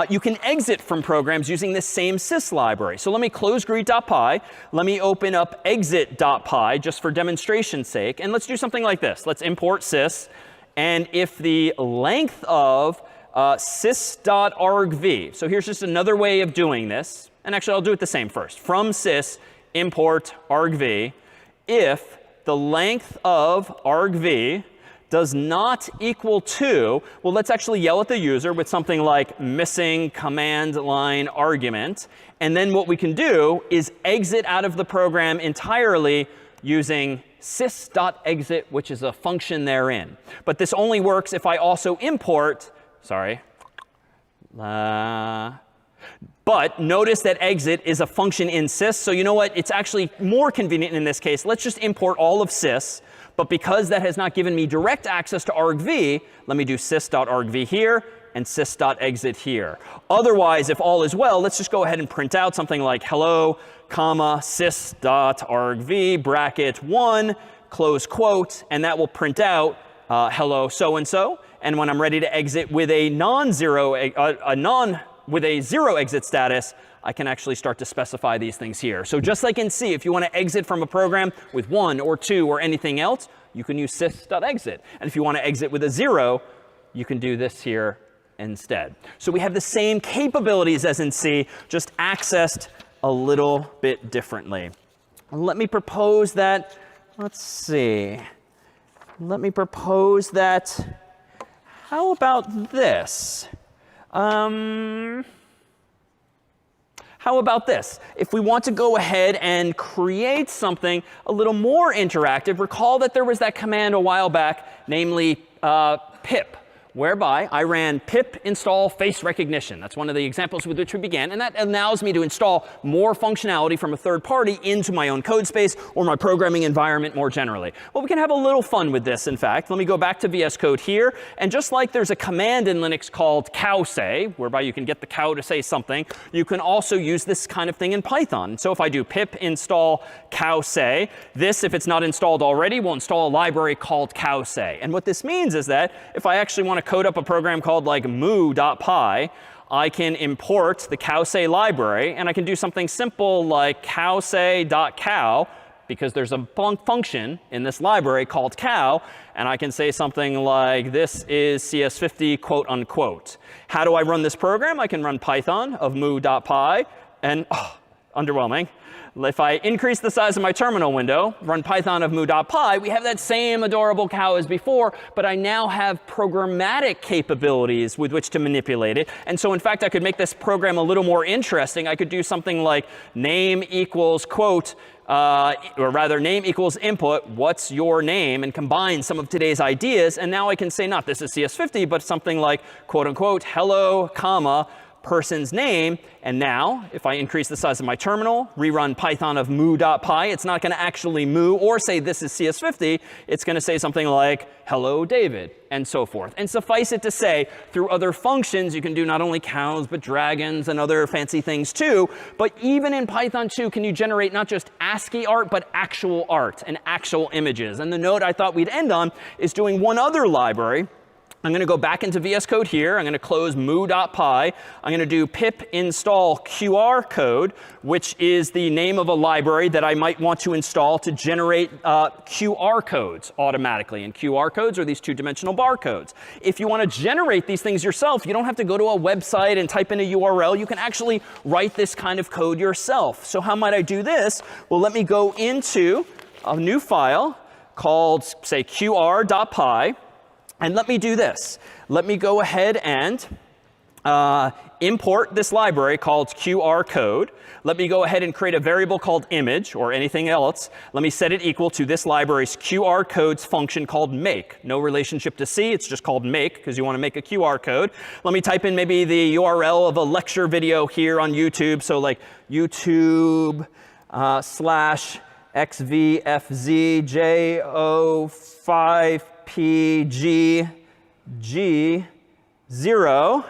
you can exit from programs using this same sys library. So let me close greet.py. Let me open up exit.py just for demonstration's sake. And let's do something like this. Let's import sys. And if the length of sys.argv, so here's just another way of doing this. And actually, I'll do it the same first. From sys, import argv. If the length of argv does not equal to, well, let's actually yell at the user with something like missing command line argument. And then what we can do is exit out of the program entirely using sys.exit, which is a function therein. But this only works if I also import, but notice that exit is a function in sys. So you know what? It's actually more convenient in this case. Let's just import all of sys. But because that has not given me direct access to argv, let me do sys.argv here and sys.exit here. Otherwise, if all is well, let's just go ahead and print out something like hello, comma, sys.argv, bracket 1, close quote. And that will print out hello so-and-so. And when I'm ready to exit with a with a zero exit status, I can actually start to specify these things here. So just like in C, if you want to exit from a program with 1 or 2 or anything else, you can use sys.exit. And if you want to exit with a 0, you can do this here instead. So we have the same capabilities as in C, just accessed a little bit differently. Let me propose that, let's see. Let me propose that, how about this? How about this? If we want to go ahead and create something a little more interactive, recall that there was that command a while back, namely pip, whereby I ran pip install face recognition. That's one of the examples with which we began. And that allows me to install more functionality from a third party into my own code space or my programming environment more generally. Well, we can have a little fun with this, in fact. Let me go back to VS Code here. And just like there's a command in Linux called cow say, whereby you can get the cow to say something, you can also use this kind of thing in Python. So if I do pip install cow say, this, if it's not installed already, will install a library called cow say. And what this means is that if I actually want to code up a program called like moo.py, I can import the cowsay library, and I can do something simple like cowsay.cow, because there's a function in this library called cow, and I can say something like this is CS50 quote unquote. How do I run this program? I can run Python of moo.py, and underwhelming. If I increase the size of my terminal window, run Python of moo.py, we have that same adorable cow as before, but I now have programmatic capabilities with which to manipulate it. And so in fact, I could make this program a little more interesting. I could do something like name equals quote, or rather name equals input, what's your name, and combine some of today's ideas. And now I can say not this is CS50, but something like quote unquote hello, comma, person's name. And now, if I increase the size of my terminal, rerun Python of moo.py, it's not going to actually moo or say this is CS50. It's going to say something like hello, David, and so forth. And suffice it to say, through other functions, you can do not only cows, but dragons and other fancy things too. But even in Python 2, can you generate not just ASCII art, but actual art and actual images? And the note I thought we'd end on is doing one other library. I'm going to go back into VS Code here. I'm going to close moo.py. I'm going to do pip install QR code, which is the name of a library that I might want to install to generate QR codes automatically. And QR codes are these two-dimensional barcodes. If you want to generate these things yourself, you don't have to go to a website and type in a URL. You can actually write this kind of code yourself. So how might I do this? Well, let me go into a new file called, say, qr.py. And let me do this. Let me go ahead and import this library called QR code. Let me go ahead and create a variable called image or anything else. Let me set it equal to this library's QR codes function called make. No relationship to C. It's just called make because you want to make a QR code. Let me type in maybe the URL of a lecture video here on YouTube. So like YouTube /XVFZJ05PGG0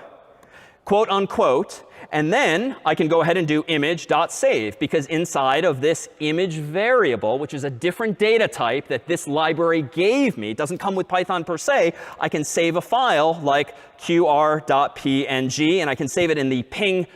quote unquote. And then I can go ahead and do image.save, because inside of this image variable, which is a different data type that this library gave me, it doesn't come with Python per se, I can save a file like qr.png, and I can save it in the ping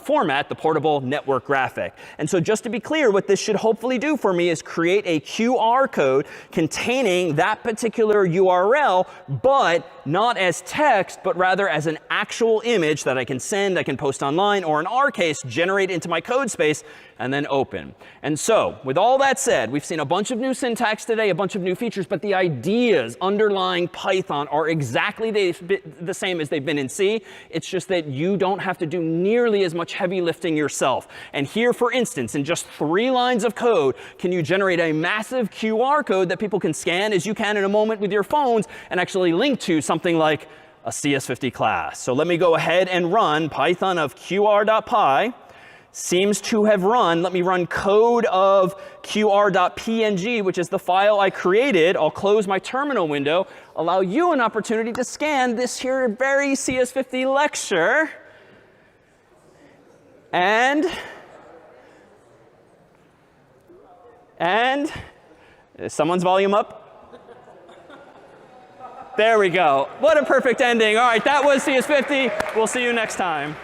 format, the portable network graphic. And so just to be clear, what this should hopefully do for me is create a QR code containing that particular URL, but not as text, but rather as an actual image that I can send, I can post online, or in our case, generate into my code space and then open. And so with all that said, we've seen a bunch of new syntax today, a bunch of new features, but the ideas underlying Python are exactly the same as they've been in C. It's just that you don't have to do nearly as much heavy lifting yourself. And here, for instance, in just 3 lines of code, can you generate a massive QR code that people can scan, as you can in a moment with your phones, and actually link to something like a CS50 class. So let me go ahead and run Python of qr.py. Seems to have run. Let me run code of qr.png, which is the file I created. I'll close my terminal window, allow you an opportunity to scan this here very CS50 lecture. And is someone's volume up? There we go. What a perfect ending. All right, that was CS50. We'll see you next time.